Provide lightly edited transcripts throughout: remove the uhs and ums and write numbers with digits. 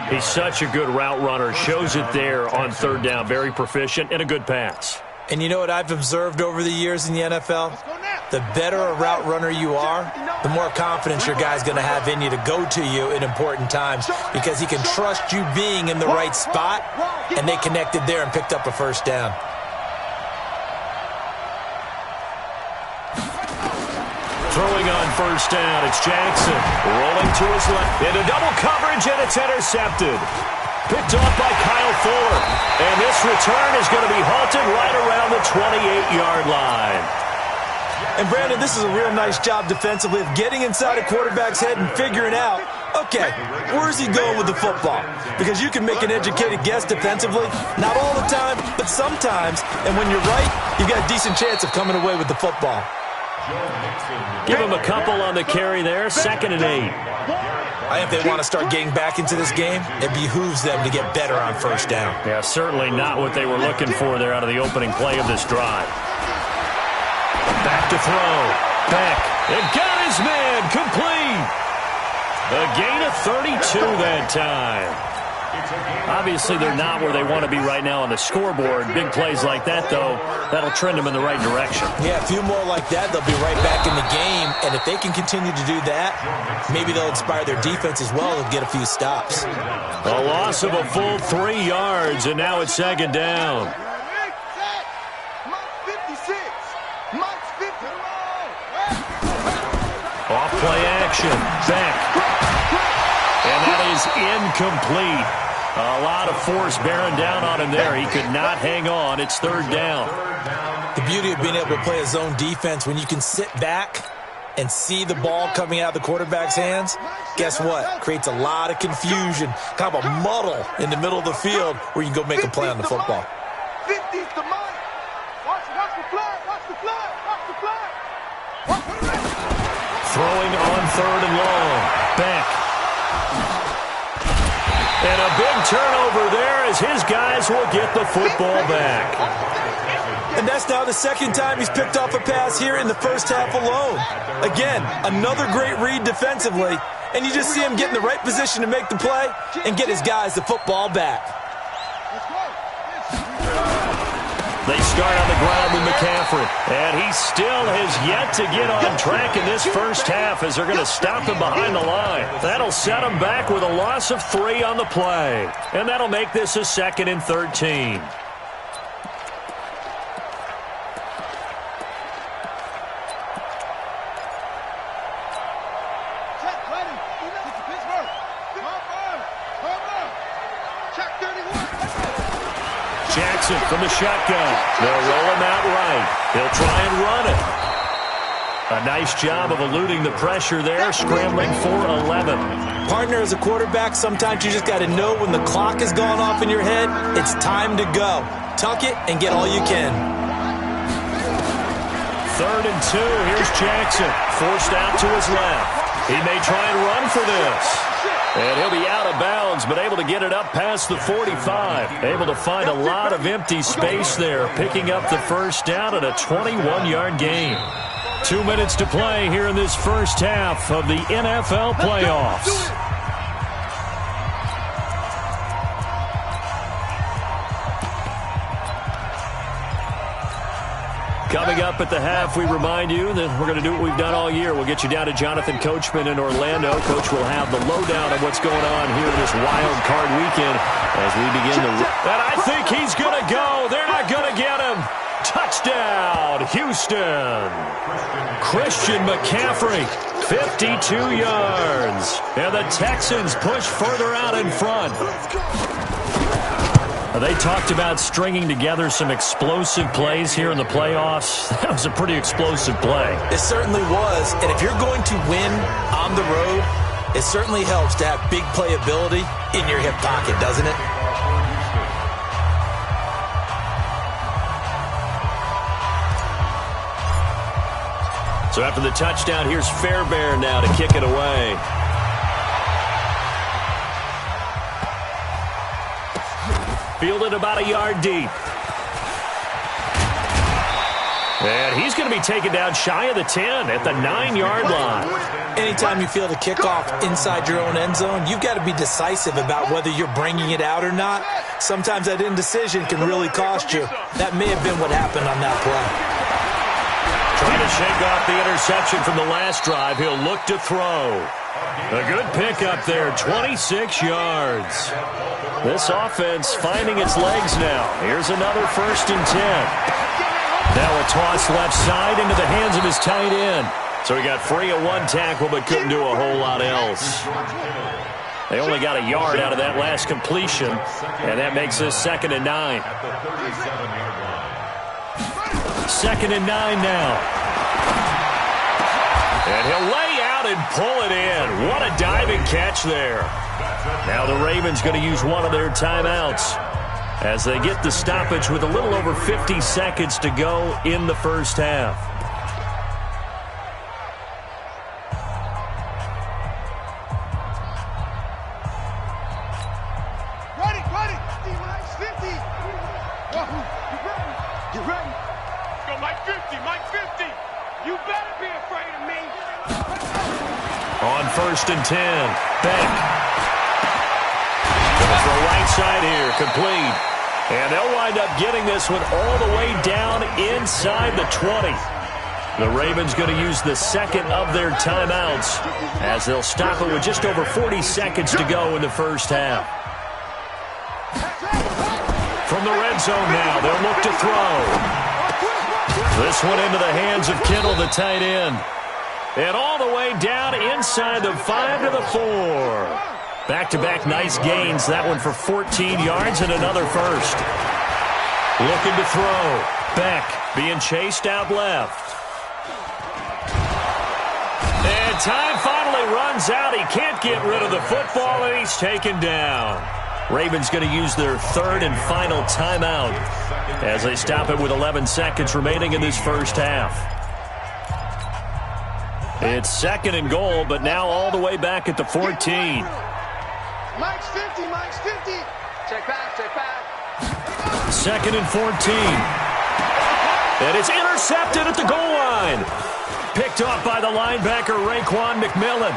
He's such a good route runner. Shows it there on third down. Very proficient and a good pass. And you know what I've observed over the years in the NFL? The better a route runner you are, the more confidence your guy's going to have in you to go to you in important times because he can trust you being in the right spot, and they connected there and picked up a first down. Throwing on first down, it's Jackson. Rolling to his left. Into double coverage, and it's intercepted. Picked off by Kyle Fuller. And this return is going to be halted right around the 28-yard line. And, Brandon, this is a real nice job defensively of getting inside a quarterback's head and figuring out, okay, where's he going with the football? Because you can make an educated guess defensively, not all the time, but sometimes. And when you're right, you've got a decent chance of coming away with the football. Give him a couple on the carry there, 2nd and 8. I think if they want to start getting back into this game, it behooves them to get better on first down. Yeah, certainly not what they were looking for there out of the opening play of this drive. Back to throw. Beck. It got his man. Complete. A gain of 32 that time. Obviously, they're not where they want to be right now on the scoreboard. Big plays like that, though, that'll trend them in the right direction. Yeah, a few more like that, they'll be right back in the game. And if they can continue to do that, maybe they'll inspire their defense as well and get a few stops. A loss of a full 3 yards, and now it's 2nd down. Off play action. Beck. And that is incomplete. A lot of force bearing down on him there. He could not hang on. It's 3rd down. The beauty of being able to play a zone defense when you can sit back and see the ball coming out of the quarterback's hands, guess what? Creates a lot of confusion, kind of a muddle in the middle of the field where you can go make a play on the football. 50's the mark. Watch the flag. Watch the flag. Watch the flag. Throwing on 3rd and long. Beck. And a big turnover there as his guys will get the football back. And that's now the 2nd time he's picked off a pass here in the first half alone. Again, another great read defensively, and you just see him get in the right position to make the play and get his guys the football back. They start on the ground with McCaffrey, and he still has yet to get on track in this first half as they're going to stop him behind the line. That'll set him back with a loss of 3 on the play, and that'll make this a 2nd and 13. Jackson from the shotgun. They'll roll him out right. He'll try and run it. A nice job of eluding the pressure there, scrambling for 11. Partner, as a quarterback, sometimes you just got to know when the clock has gone off in your head, it's time to go. Tuck it and get all you can. 3rd and 2. Here's Jackson. Forced out to his left. He may try and run for this. And he'll be out of bounds, but able to get it up past the 45. Able to find a lot of empty space there, picking up the first down at a 21-yard gain. 2 minutes to play here in this first half of the NFL playoffs. Coming up at the half, we remind you that we're going to do what we've done all year. We'll get you down to Jonathan Coachman in Orlando. Coach will have the lowdown of what's going on here this wild card weekend as we begin the... And I think he's going to go. They're not going to get him. Touchdown, Houston. Christian McCaffrey, 52 yards. And the Texans push further out in front. They talked about stringing together some explosive plays here in the playoffs. That was a pretty explosive play. It certainly was. And if you're going to win on the road, it certainly helps to have big playability in your hip pocket, doesn't it? So after the touchdown, here's Fairbairn now to kick it away. Fielded about a yard deep. And he's going to be taken down shy of the 10 at the 9-yard line. Anytime you feel the kickoff inside your own end zone, you've got to be decisive about whether you're bringing it out or not. Sometimes that indecision can really cost you. That may have been what happened on that play. Trying to shake off the interception from the last drive. He'll look to throw. A good pickup there, 26 yards. This offense finding its legs now. Here's another 1st and 10. Now a toss left side into the hands of his tight end. So he got free of one tackle but couldn't do a whole lot else. They only got a yard out of that last completion, and that makes this 2nd and 9. 2nd and 9 now. And he'll lay out and pull it in. What a diving catch there. Now the Ravens going to use one of their timeouts as they get the stoppage with a little over 50 seconds to go in the first half. Ready. 50. You ready? Go Mike 50. You better be afraid of me. On 1st and 10, Beck. Going for a right side here, complete. And they'll wind up getting this one all the way down inside the 20. The Ravens going to use the 2nd of their timeouts as they'll stop it with just over 40 seconds to go in the first half. From the red zone now, they'll look to throw. This one into the hands of Kittle, the tight end. And all the way down inside the 5 to the 4. Back-to-back nice gains. That one for 14 yards and another 1st. Looking to throw. Beck being chased out left. And time finally runs out. He can't get rid of the football, and he's taken down. Ravens going to use their 3rd and final timeout as they stop it with 11 seconds remaining in this first half. It's 2nd and goal, but now all the way back at the 14. Mike's 50. Check back. 2nd and 14. And it's intercepted at the goal line. Picked off by the linebacker, Raekwon McMillan.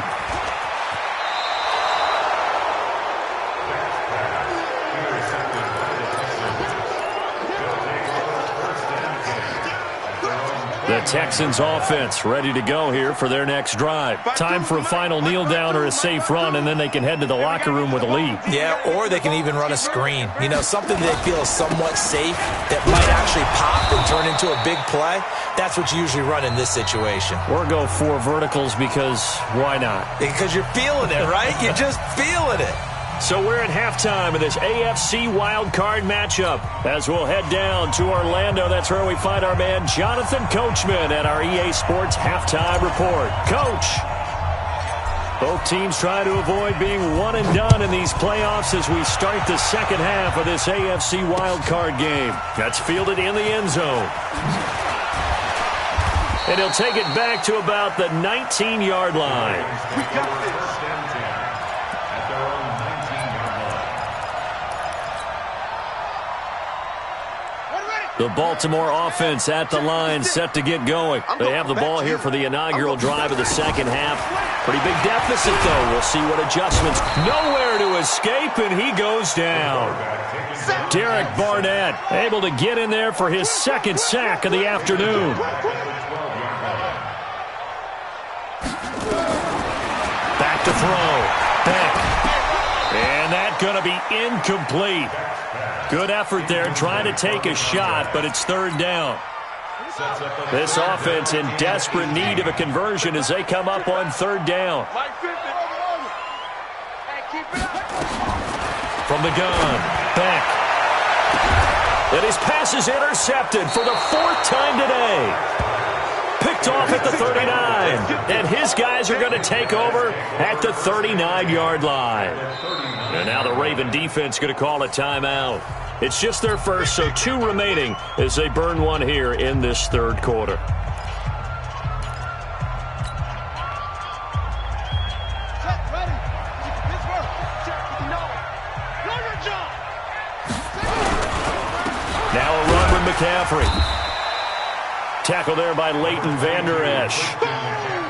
The Texans offense ready to go here for their next drive. Time for a final kneel down or a safe run, and then they can head to the locker room with a lead. Yeah, or they can even run a screen. You know, something they feel is somewhat safe that might actually pop and turn into a big play. That's what you usually run in this situation. Or go 4 verticals because why not? Because you're feeling it, right? You're just feeling it. So we're at halftime of this AFC WildCard matchup as we'll head down to Orlando. That's where we find our man Jonathan Coachman at our EA Sports Halftime Report. Coach, both teams trying to avoid being one and done in these playoffs as we start the second half of this AFC WildCard game. That's fielded in the end zone. And he'll take it back to about the 19-yard line. We got this. The Baltimore offense at the line, set to get going. They have the ball here for the inaugural drive of the second half. Pretty big deficit, though. We'll see what adjustments. Nowhere to escape, and he goes down. Derek Barnett able to get in there for his 2nd sack of the afternoon. Back to throw. Beck. And that going to be incomplete. Good effort there, trying to take a shot, but it's 3rd down. This offense in desperate need of a conversion as they come up on 3rd down. From the gun, Beck. And his pass is intercepted for the 4th time today. Picked off at the 39. And his guys are going to take over at the 39-yard line. And now the Raven defense going to call a timeout. It's just their first, so 2 remaining as they burn one here in this 3rd quarter. Now a run with McCaffrey. Tackle there by Leighton Vander Esch.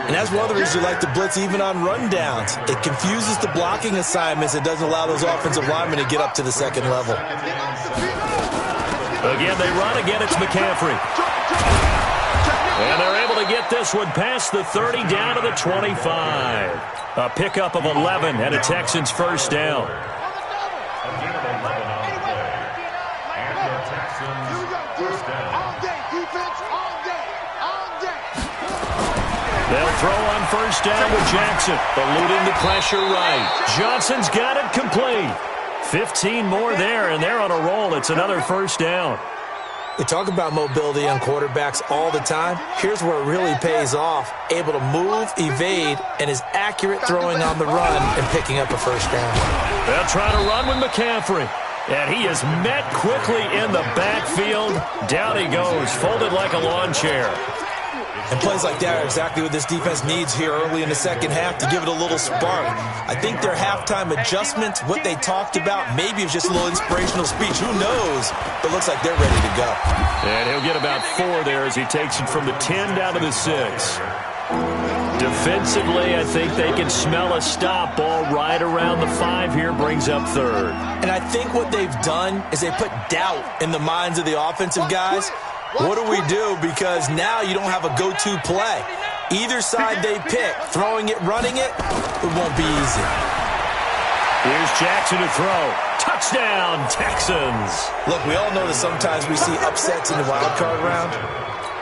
And that's one of the reasons you like to blitz even on rundowns. It confuses the blocking assignments. It doesn't allow those offensive linemen to get up to the second level. Again, they run. Again, it's McCaffrey. And they're able to get this one past the 30 down to the 25. A pickup of 11 and a Texans first down. They'll throw on first down with Jackson. Eluding the pressure right. Johnson's got it complete. 15 more there, and they're on a roll. It's another first down. We talk about mobility on quarterbacks all the time. Here's where it really pays off. Able to move, evade, and is accurate throwing on the run and picking up a first down. They'll try to run with McCaffrey. And he is met quickly in the backfield. Down he goes, folded like a lawn chair. And plays like that are exactly what this defense needs here early in the second half to give it a little spark. I think their halftime adjustments, what they talked about, maybe it's just a little inspirational speech. Who knows? But looks like they're ready to go. And he'll get about 4 there as he takes it from the 10 down to the 6. Defensively, I think they can smell a stop. Ball right around the 5 here, brings up 3rd. And I think what they've done is they put doubt in the minds of the offensive guys. What do we do? Because now you don't have a go-to play. Either side they pick, throwing it, running it, it won't be easy. Here's Jackson to throw. Touchdown, Texans. Look, we all know that sometimes we see upsets in the wild card round.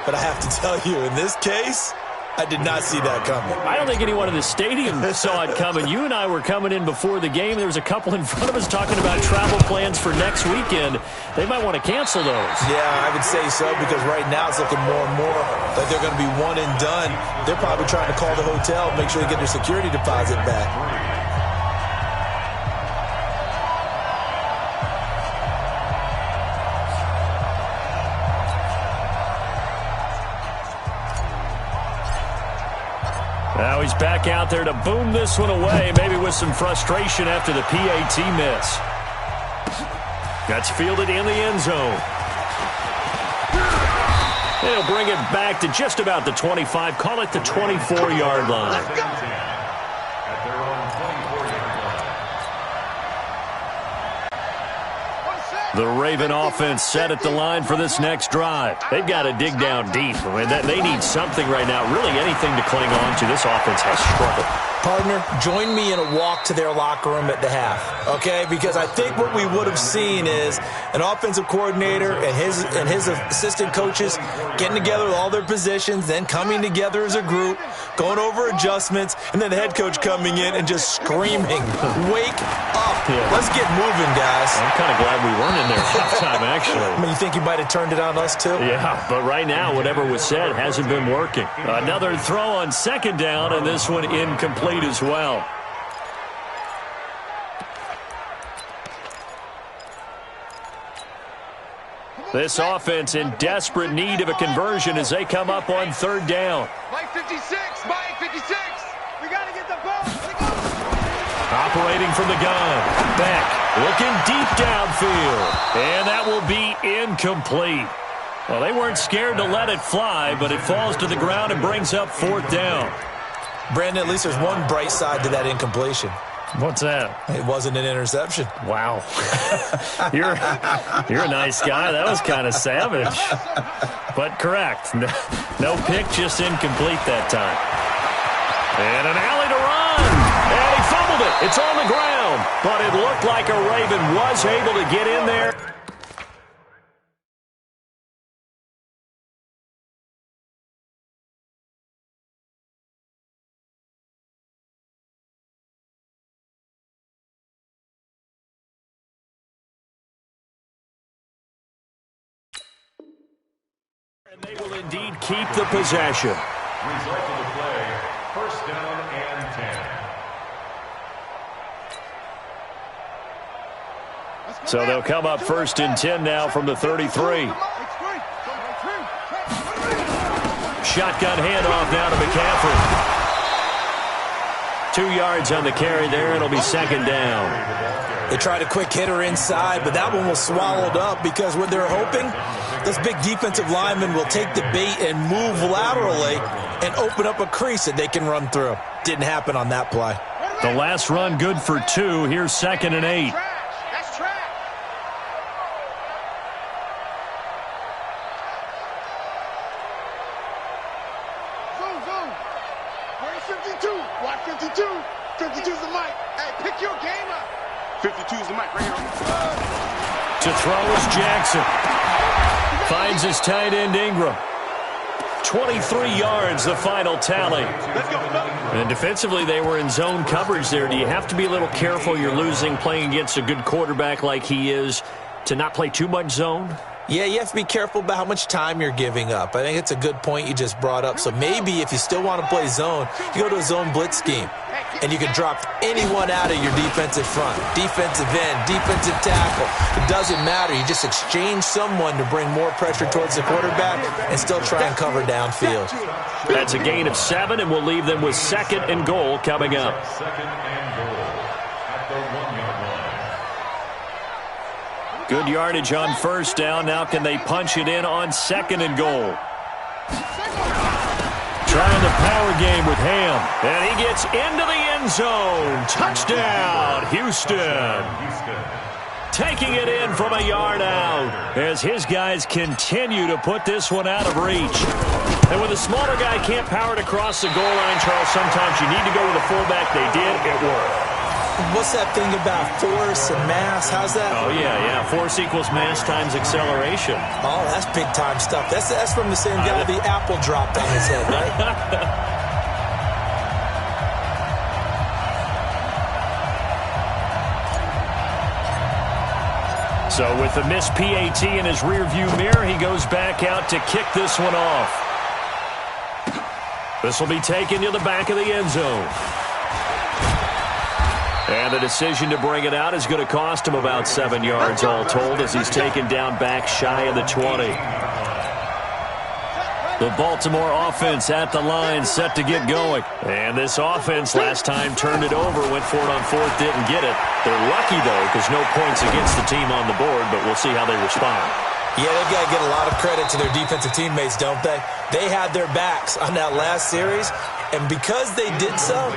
But I have to tell you, in this case, I did not see that coming. I don't think anyone in the stadium saw it coming. You and I were coming in before the game. There was a couple in front of us talking about travel plans for next weekend. They might want to cancel those. Yeah, I would say so, because right now it's looking more and more like they're going to be one and done. They're probably trying to call the hotel, make sure they get their security deposit back. Now he's back out there to boom this one away, maybe with some frustration after the PAT miss. That's fielded in the end zone. They'll bring it back to just about the 25, call it the 24-yard line. The Raven offense set at the line for this next drive. They've got to dig down deep. I mean, they need something right now, really anything to cling on to. This offense has struggled. Partner, join me in a walk to their locker room at the half, okay? Because I think what we would have seen is an offensive coordinator and his assistant coaches getting together with all their positions, then coming together as a group, going over adjustments, and then the head coach coming in and just screaming, "Wake up. Yeah. Let's get moving, guys." I'm kind of glad we weren't in there at halftime, actually. I mean, you think you might have turned it on us, too? Yeah, but right now, whatever was said hasn't been working. Another throw on second down, and this one incomplete as well. This offense in desperate need of a conversion as they come up on third down. Mike 56, Mike 56. We got to get the ball. Operating from the gun. Beck looking deep downfield. And that will be incomplete. Well, they weren't scared to let it fly, but it falls to the ground and brings up fourth down. Brandon, at least there's one bright side to that incompletion. What's that? It wasn't an interception. Wow. You're a nice guy. That was kind of savage. But correct. No pick, just incomplete that time. And an alley to run. And he fumbled it. It's on the ground. But it looked like a Raven was able to get in there. And they will indeed keep the possession. Result of the play, first down and 10. So they'll come up first and 10 now from the 33. Shotgun handoff now to McCaffrey. 2 yards on the carry there. It'll be second down. They tried a quick hitter inside, but that one was swallowed up because what they're hoping Those big defensive linemen will take the bait and move laterally and open up a crease that they can run through. Didn't happen on that play. The last run good for 2. Here's 2nd and 8. That's trash. Zoom. Where's 52? Watch 52. 52's the mic. Hey, pick your game up. 52's the mic right here. To throw is Jackson. Finds his tight end Ingram. 23 yards, the final tally. Let's go. And defensively, they were in zone coverage there. Do you have to be a little careful? You're losing playing against a good quarterback like he is to not play too much zone? Yeah, you have to be careful about how much time you're giving up. I think it's a good point you just brought up. So maybe if you still want to play zone, you go to a zone blitz scheme. And you can drop anyone out of your defensive front. Defensive end, defensive tackle. It doesn't matter. You just exchange someone to bring more pressure towards the quarterback and still try and cover downfield. That's a gain of 7, and we'll leave them with 2nd and goal coming up. 2nd and goal at the 1-yard line. Good yardage on 1st down. Now can they punch it in on 2nd and goal? Trying the power game with Ham. And he gets into the end zone. Touchdown, Houston. Taking it in from a yard out as his guys continue to put this one out of reach. And when the smaller guy can't power it across the goal line, Charles, sometimes you need to go with a fullback. They did. It worked. What's that thing about force and mass? How's that? Oh, yeah. Force equals mass times acceleration. Oh, that's big-time stuff. That's from the same guy the apple dropped on his head, right? So with the missed PAT in his rearview mirror, he goes back out to kick this one off. This will be taken to the back of the end zone. And the decision to bring it out is going to cost him about 7 yards all told as he's taken down back shy of the 20. The Baltimore offense at the line set to get going. And this offense last time turned it over, went for it on 4th, didn't get it. They're lucky, though, because no points against the team on the board, but we'll see how they respond. Yeah, they've got to get a lot of credit to their defensive teammates, don't they? They had their backs on that last series, and because they did so,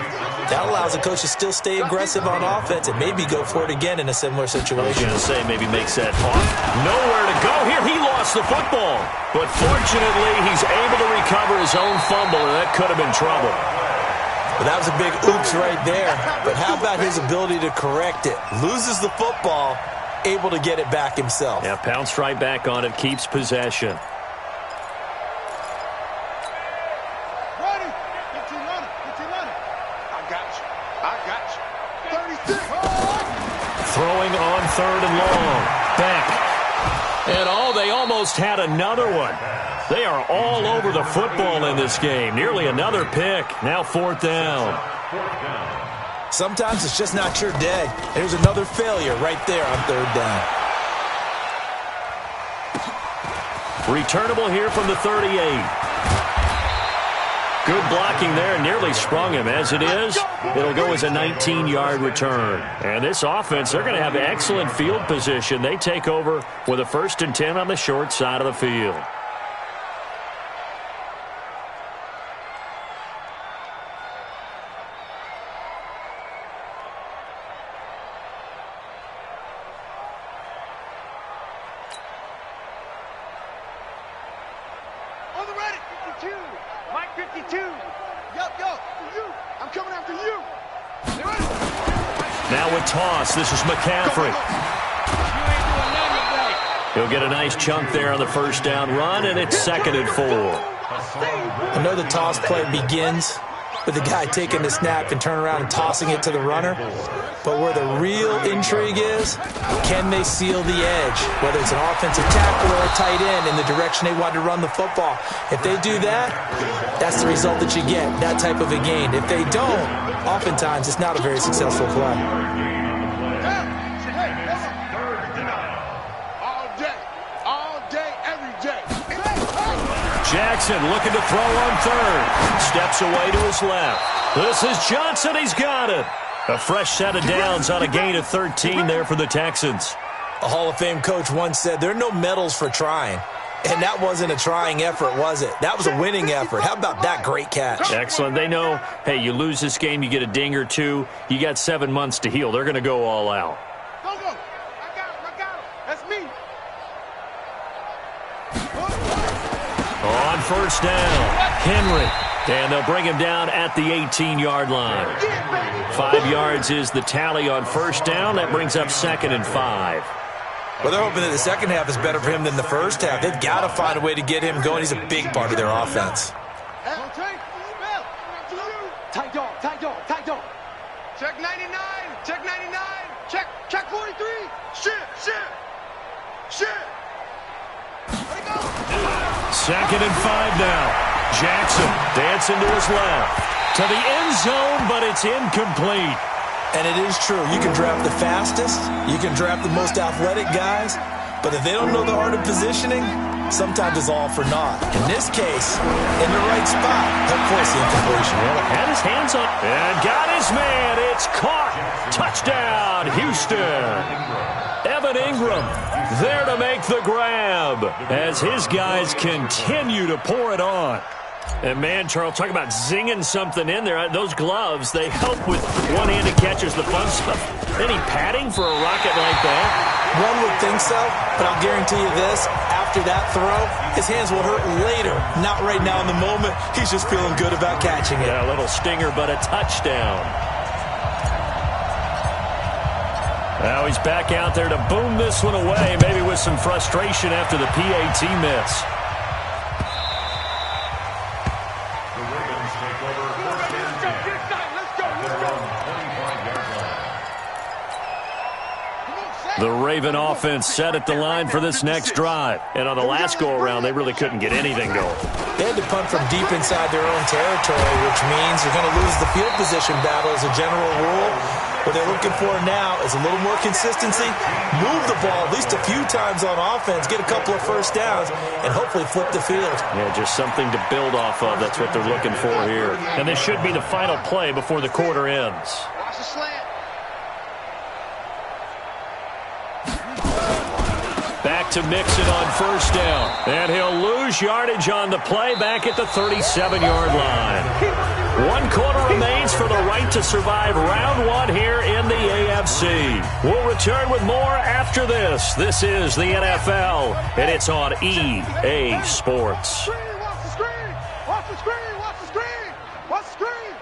that allows the coach to still stay aggressive on offense and maybe go for it again in a similar situation. I was going to say maybe makes that off. Nowhere to go here. He lost the football. But fortunately, he's able to recover his own fumble, and that could have been trouble. Well, that was a big oops right there. But how about his ability to correct it? Loses the football, able to get it back himself. Yeah, pounced right back on it, keeps possession. Throwing on 3rd and long. Back. And they almost had another one. They are all over the football in this game. Nearly another pick. Now 4th down. Sometimes it's just not your day. There's another failure right there on 3rd down. Returnable here from the 38. Good blocking there, nearly sprung him. As it is, it'll go as a 19-yard return. And this offense, they're going to have excellent field position. They take over with a 1st and 10 on the short side of the field. On the ready, 52. Mike 52. Yup, for you. I'm coming after you. You ready? Now with toss, this is McCaffrey. He'll get a nice chunk there on the 1st down run, and it's 2nd and 4. I know the toss play begins with the guy taking the snap and turn around and tossing it to the runner. But where the real intrigue is, can they seal the edge? Whether it's an offensive tackle or a tight end in the direction they want to run the football. If they do that, that's the result that you get, that type of a gain. If they don't, oftentimes it's not a very successful play. All day, every day. Jackson looking to throw on 3rd. Steps away to his left. This is Johnson. He's got it. A fresh set of downs on a gain of 13 there for the Texans. A Hall of Fame coach once said, there are no medals for trying. And that wasn't a trying effort, was it? That was a winning effort. How about that great catch? Excellent. They know, hey, you lose this game, you get a ding or two. You got 7 months to heal. They're going to go all out. Go. I got him. That's me. On first down, Henry. And they'll bring him down at the 18-yard line. 5 yards is the tally on first down. That brings up 2nd and 5. Well, they're hoping that the second half is better for him than the first half. They've got to find a way to get him going. He's a big part of their offense. Tight dog. Check 99. Check 43. Shit. Let it go. 2nd and 5 now. Jackson dancing to his left. To the end zone, but it's incomplete. And it is true. You can draft the fastest. You can draft the most athletic guys. But if they don't know the art of positioning, sometimes it's all for naught. In this case, in the right spot, he'll force the incompletion. Well, had his hands up and got his man. It's caught. Touchdown, Houston. Evan Ingram there to make the grab as his guys continue to pour it on. And, man, Charles, talk about zinging something in there. Those gloves, they help with one-handed catches, the fun stuff. Any padding for a rocket like that? One would think so, but I'll guarantee you this. After that throw, his hands will hurt later. Not right now in the moment. He's just feeling good about catching it. Yeah, a little stinger, but a touchdown. Now he's back out there to boom this one away, maybe with some frustration after the PAT miss. The Raven offense set at the line for this next drive. And on the last go-around, they really couldn't get anything going. They had to punt from deep inside their own territory, which means you're going to lose the field position battle as a general rule. What they're looking for now is a little more consistency, move the ball at least a few times on offense, get a couple of first downs, and hopefully flip the field. Yeah, just something to build off of. That's what they're looking for here. And this should be the final play before the quarter ends. Watch the slant. Back to Mixon on first down. And he'll lose yardage on the play back at the 37-yard line. 1 quarter remains for the right to survive round 1 here in the AFC. We'll return with more after this. This is the NFL, and it's on EA Sports. Watch the screen. Watch the screen. Watch the screen. Watch the screen.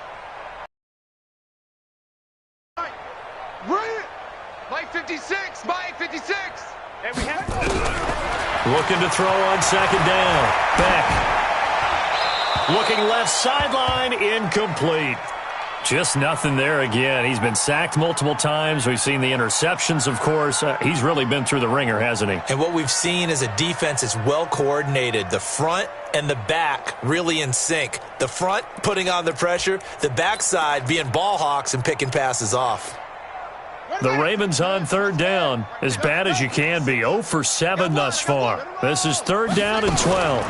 Bring it. Mike 56. Mike 56. And we have Looking to throw on second down. Beck. Looking left sideline, incomplete. Just nothing there again. He's been sacked multiple times. We've seen the interceptions, of course. He's really been through the ringer, hasn't he? And what we've seen is a defense that's well coordinated. The front and the back really in sync. The front putting on the pressure, the backside being ball hawks and picking passes off. The Ravens on third down, as bad as you can be. 0 for 7 thus far. This is 3rd down and 12.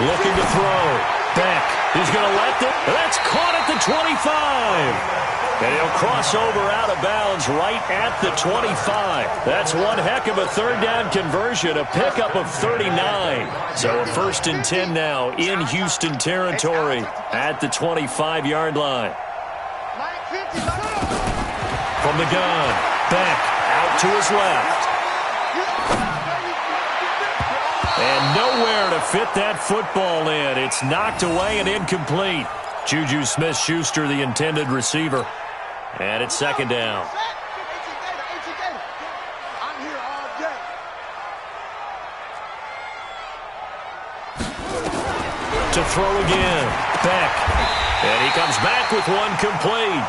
Looking to throw. Beck. He's going to let it. That's caught at the 25. And he'll cross over out of bounds right at the 25. That's one heck of a 3rd down conversion, a pickup of 39. So a 1st and 10 now in Houston territory at the 25-yard line. From the gun, Beck out to his left. And nowhere to fit that football in. It's knocked away and incomplete. Juju Smith-Schuster, the intended receiver. And it's 2nd down. I'm here all day. To throw again, Beck. And he comes back with one complete.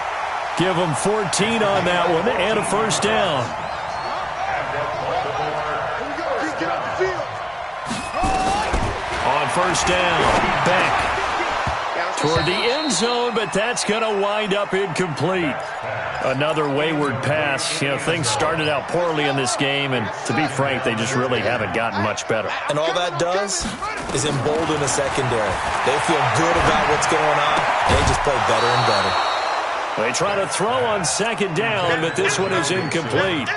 Give him 14 on that one and a 1st down. On 1st down, Beck toward the end zone, but that's going to wind up incomplete. Another wayward pass. You know, things started out poorly in this game, and to be frank, they just really haven't gotten much better. And all that does is embolden a secondary. They feel good about what's going on. They just play better and better. They try to throw on 2nd down, but this one is incomplete.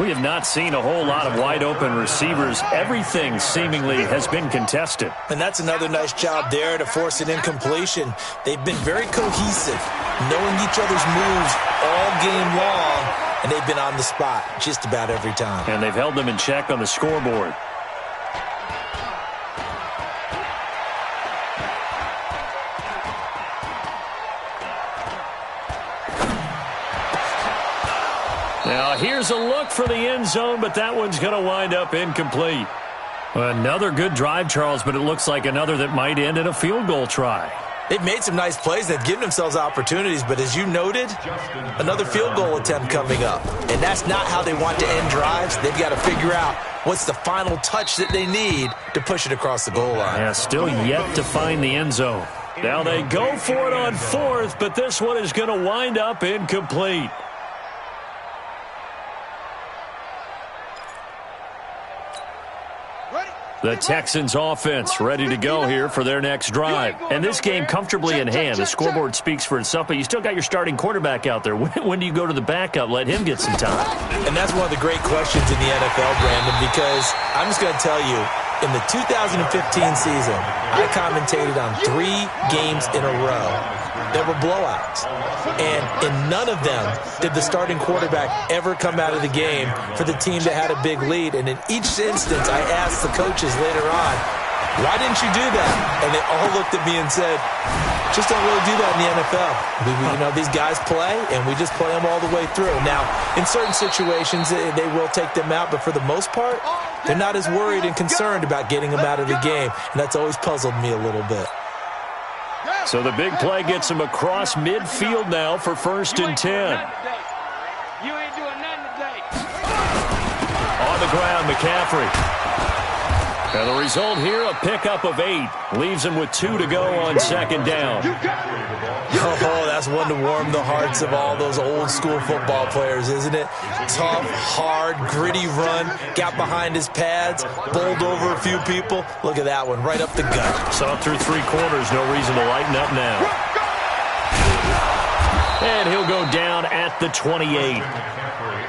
We have not seen a whole lot of wide-open receivers. Everything seemingly has been contested. And that's another nice job there to force an incompletion. They've been very cohesive, knowing each other's moves all game long, and they've been on the spot just about every time. And they've held them in check on the scoreboard. Now, here's a look for the end zone, but that one's going to wind up incomplete. Another good drive, Charles, but it looks like another that might end in a field goal try. They've made some nice plays. They've given themselves opportunities, but as you noted, another field goal attempt coming up. And that's not how they want to end drives. They've got to figure out what's the final touch that they need to push it across the goal line. Yeah, still yet to find the end zone. Now they go for it on fourth, but this one is going to wind up incomplete. The Texans offense ready to go here for their next drive. And this game comfortably in hand. The scoreboard speaks for itself, but you still got your starting quarterback out there. When do you go to the backup? Let him get some time. And that's one of the great questions in the NFL, Brandon, because I'm just going to tell you, in the 2015 season, I commentated on 3 games in a row that were blowouts. And in none of them did the starting quarterback ever come out of the game for the team that had a big lead. And in each instance, I asked the coaches later on, why didn't you do that? And they all looked at me and said, just don't really do that in the NFL. These guys play, and we just play them all the way through. Now, in certain situations, they will take them out, but for the most part, they're not as worried and concerned about getting them out of the game. And that's always puzzled me a little bit. So the big play gets him across midfield now for 1st and 10. You ain't doing nothing today. On the ground, McCaffrey. And the result here, a pickup of 8. Leaves him with 2 to go on 2nd down. Oh, that's one to warm the hearts of all those old school football players, isn't it? Tough, hard, gritty run, got behind his pads, bowled over a few people. Look at that one, right up the gut. Saw through 3 quarters, no reason to lighten up now. And he'll go down at the 28.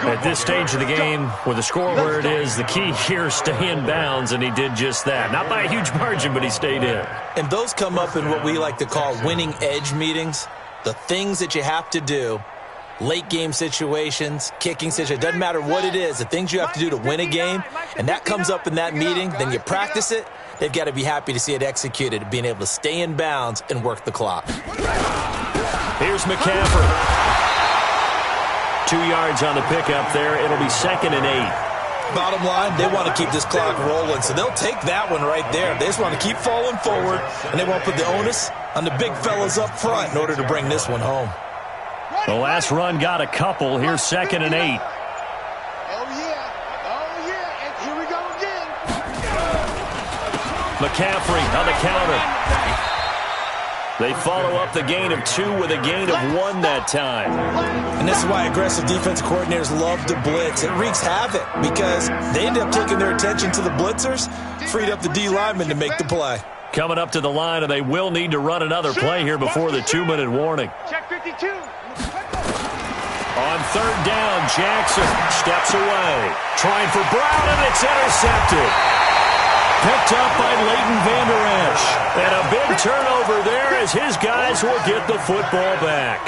At this stage of the game, with the score where it is, the key here is stay in bounds, and he did just that. Not by a huge margin, but he stayed in. And those come up in what we like to call winning edge meetings. The things that you have to do, late game situations, kicking situations, doesn't matter what it is, the things you have to do to win a game, and that comes up in that meeting, then you practice it, they've got to be happy to see it executed, being able to stay in bounds and work the clock. Here's McCaffrey. 2 yards on the pickup there. It'll be 2nd and 8. Bottom line, they want to keep this clock rolling, so they'll take that one right there. They just want to keep falling forward, and they won't put the onus on the big fellas up front in order to bring this one home. The last run got a couple. Here's 2nd and 8. Oh, yeah. Oh, yeah. And here we go again. McCaffrey on the counter. They follow up the gain of 2 with a gain of 1 that time. And this is why aggressive defensive coordinators love to blitz. It wreaks havoc because they end up taking their attention to the blitzers, freed up the D lineman to make the play. Coming up to the line, and they will need to run another play here before the 2-minute warning. Check 52. On 3rd down, Jackson steps away. Trying for Brown, and it's intercepted. Picked up by Leighton Vander Esch. And a big turnover there as his guys will get the football back.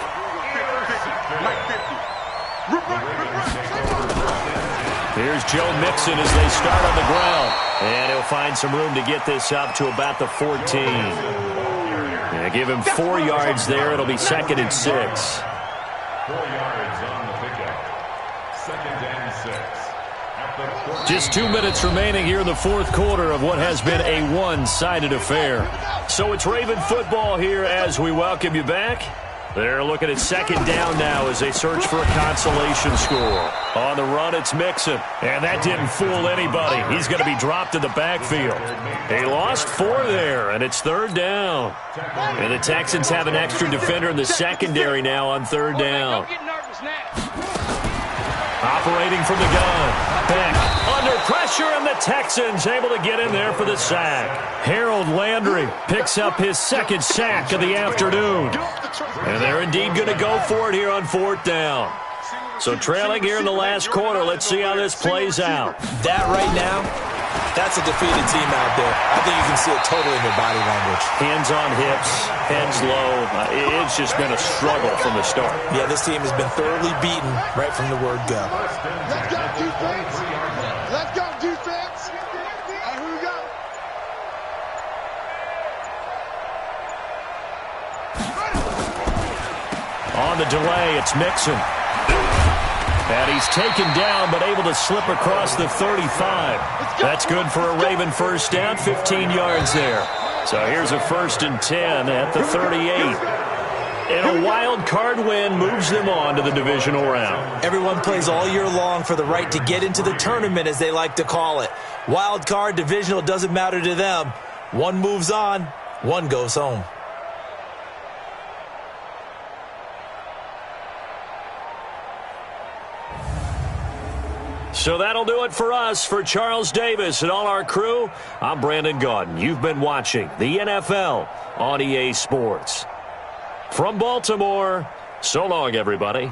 Here's Joe Mixon as they start on the ground. And he'll find some room to get this up to about the 14. Yeah, give him 4 yards there. It'll be 2nd and 6. 4 yards on the pickup. 2nd and 6. Just 2 minutes remaining here in the 4th quarter of what has been a one-sided affair. So it's Raven football here as we welcome you back. They're looking at 2nd down now as they search for a consolation score. On the run, it's Mixon. And that didn't fool anybody. He's going to be dropped in the backfield. He lost 4 there, and it's 3rd down. And the Texans have an extra defender in the secondary now on 3rd down. Operating from the gun. Beck under pressure, and the Texans able to get in there for the sack. Harold Landry picks up his 2nd sack of the afternoon. And they're indeed going to go for it here on 4th down. So trailing here in the last quarter. Let's see how this plays out. That right now, that's a defeated team out there. I think you can see it totally in their body language. Hands on hips, heads low. It's just been a struggle from the start. Yeah, this team has been thoroughly beaten right from the word go. Let's go, defense. Let's go, defense. And here we go. On the delay, it's Mixon. And he's taken down, but able to slip across the 35. That's good for a Raven first down, 15 yards there. So here's a 1st and 10 at the 38. And a wild card win moves them on to the divisional round. Everyone plays all year long for the right to get into the tournament, as they like to call it. Wild card, divisional, doesn't matter to them. One moves on, one goes home. So that'll do it for us. For Charles Davis and all our crew, I'm Brandon Gaudin. You've been watching the NFL on EA Sports. From Baltimore, so long, everybody.